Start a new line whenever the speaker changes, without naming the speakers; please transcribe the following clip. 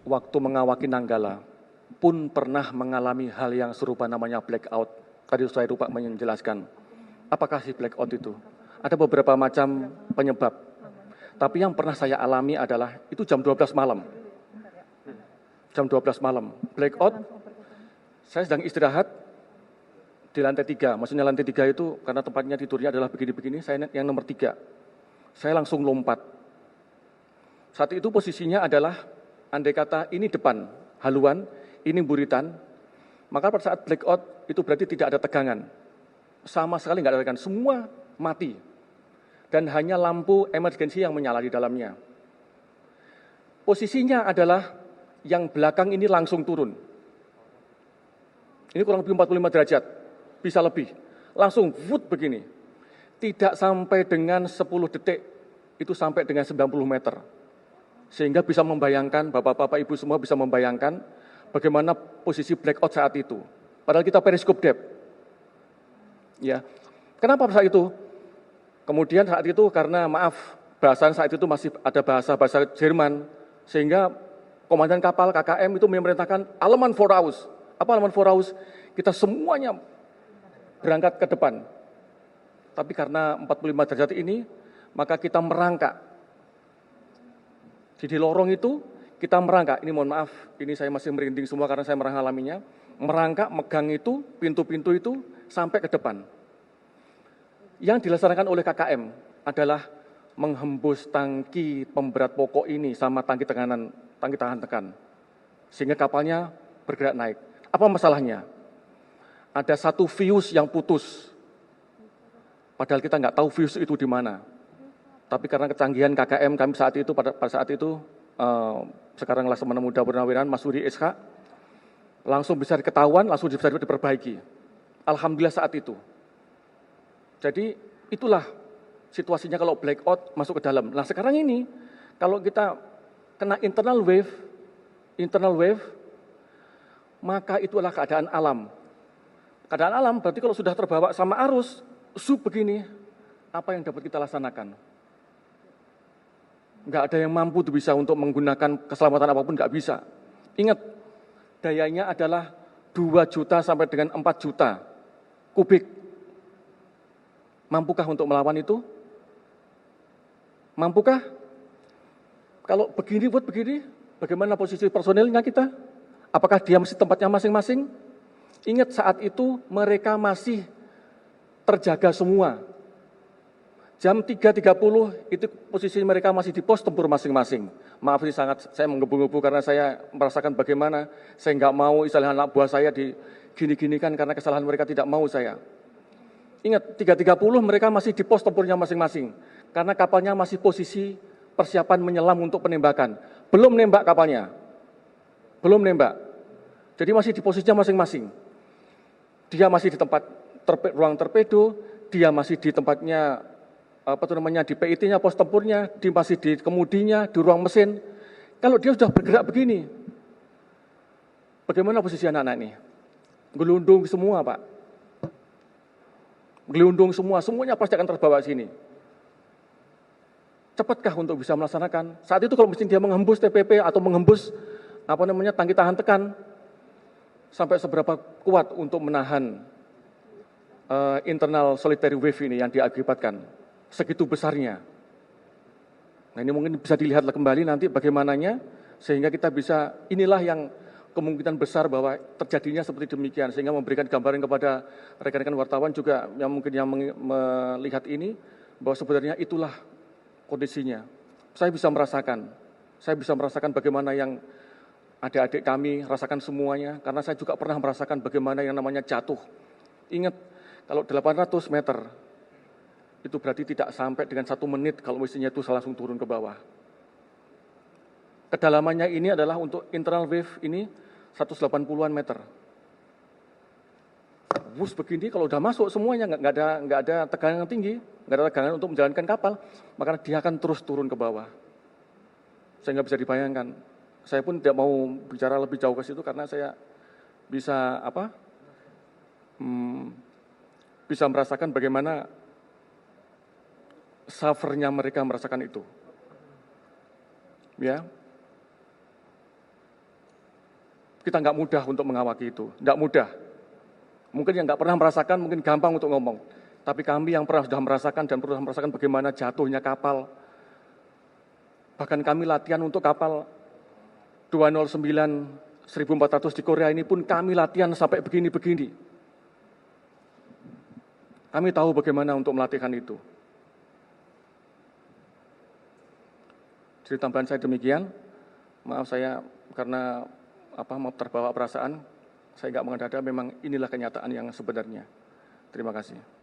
waktu mengawaki Nanggala pun pernah mengalami hal yang serupa namanya blackout. Tadi saya lupa menjelaskan. Apakah si blackout itu? Ada beberapa macam penyebab. Tapi yang pernah saya alami adalah itu jam 12 malam. Jam 12 malam. Blackout, saya sedang istirahat di lantai 3. Maksudnya lantai 3 itu karena tempatnya tidurnya adalah begini-begini, saya yang nomor 3. Saya langsung lompat. Saat itu posisinya adalah, andai kata ini depan, haluan, ini buritan, maka pada saat blackout itu berarti tidak ada tegangan. Sama sekali nggak ada tegangan, semua mati. Dan hanya lampu emergensi yang menyala di dalamnya. Posisinya adalah yang belakang ini langsung turun. Ini kurang lebih 45 derajat, bisa lebih. Langsung wood begini. Tidak sampai dengan 10 detik, itu sampai dengan 90 meter. Sehingga bisa membayangkan, bapak-bapak, ibu semua bisa membayangkan bagaimana posisi blackout saat itu. Padahal kita periskop depth. Ya. Kenapa saat itu? Kemudian saat itu karena maaf, bahasan saat itu masih ada bahasa Jerman, sehingga komandan kapal KKM itu memerintahkan Aleman Voraus. Apa Aleman Voraus? Kita semuanya berangkat ke depan. Tapi karena 45 derajat ini, maka kita merangkak. Di lorong itu kita merangkak. Ini mohon maaf, ini saya masih merinding semua karena saya mengalaminya. Merangkak, megang itu, pintu-pintu itu sampai ke depan. Yang dilaksanakan oleh KKM adalah menghembus tangki pemberat pokok ini sama tangki tahan tekan. Sehingga kapalnya bergerak naik. Apa masalahnya? Ada satu fuse yang putus. Padahal kita nggak tahu fuse itu di mana. Tapi karena kecanggihan KKM kami saat itu, pada saat itu, sekarang Laksamana Muda Purnawirawan, Mas Suri SH, langsung bisa ketahuan, langsung bisa diperbaiki. Alhamdulillah saat itu. Jadi itulah situasinya kalau blackout masuk ke dalam. Nah sekarang ini, kalau kita kena internal wave, maka itulah keadaan alam. Keadaan alam berarti kalau sudah terbawa sama arus, begini, apa yang dapat kita laksanakan? Nggak ada yang mampu tuh bisa untuk menggunakan keselamatan apapun, nggak bisa. Ingat, dayanya adalah 2 juta sampai dengan 4 juta kubik. Mampukah untuk melawan itu? Mampukah? Kalau begini buat begini, bagaimana posisi personilnya kita? Apakah dia masih tempatnya masing-masing? Ingat saat itu mereka masih terjaga semua. Jam 3.30 itu posisi mereka masih di pos tempur masing-masing. Maaf ini sangat saya menggebu-gebu karena saya merasakan bagaimana saya nggak mau istilah anak buah saya digini-ginikan karena kesalahan mereka tidak mau saya. Ingat 3.30 mereka masih di pos tempurnya masing-masing. Karena kapalnya masih posisi persiapan menyelam untuk penembakan. Belum nembak kapalnya. Belum nembak. Jadi masih di posisinya masing-masing. Dia masih di tempat ruang torpedo, dia masih di tempatnya di PIT-nya, pos tempurnya, dia masih di kemudinya, di ruang mesin. Kalau dia sudah bergerak begini, bagaimana posisi anak-anak ini? Gelundung semua, Pak. Gelundung semua, semuanya pasti akan terbawa sini. Cepatkah untuk bisa melaksanakan? Saat itu kalau mesti dia menghembus TPP atau menghembus tangki tahan tekan, sampai seberapa kuat untuk menahan internal solitary wave ini yang diakibatkan segitu besarnya. Nah ini mungkin bisa dilihat kembali nanti bagaimananya sehingga kita bisa, inilah yang kemungkinan besar bahwa terjadinya seperti demikian sehingga memberikan gambaran kepada rekan-rekan wartawan juga yang mungkin yang melihat ini bahwa sebenarnya itulah kondisinya. Saya bisa merasakan bagaimana yang adik-adik kami rasakan semuanya karena saya juga pernah merasakan bagaimana yang namanya jatuh. Ingat kalau 800 meter itu berarti tidak sampai dengan 1 menit kalau mestinya itu langsung turun ke bawah. Kedalamannya ini adalah untuk internal wave ini 180-an meter. Bus begini kalau udah masuk semuanya nggak ada tegangan yang tinggi, nggak ada tegangan untuk menjalankan kapal, maka dia akan terus turun ke bawah. Saya nggak bisa dibayangkan. Saya pun tidak mau bicara lebih jauh ke situ karena saya bisa bisa merasakan bagaimana suffernya mereka merasakan itu. Ya. kita nggak mudah untuk mengawaki itu, nggak mudah. Mungkin yang nggak pernah merasakan, mungkin gampang untuk ngomong. Tapi kami yang sudah merasakan dan pernah merasakan bagaimana jatuhnya kapal, bahkan kami latihan untuk kapal 209 1400 di Korea ini pun kami latihan sampai begini-begini. Kami tahu bagaimana untuk melatihkan itu. Jadi tambahan saya demikian. Maaf saya karena mau terbawa perasaan, saya nggak mengada-ada, memang inilah kenyataan yang sebenarnya. Terima kasih.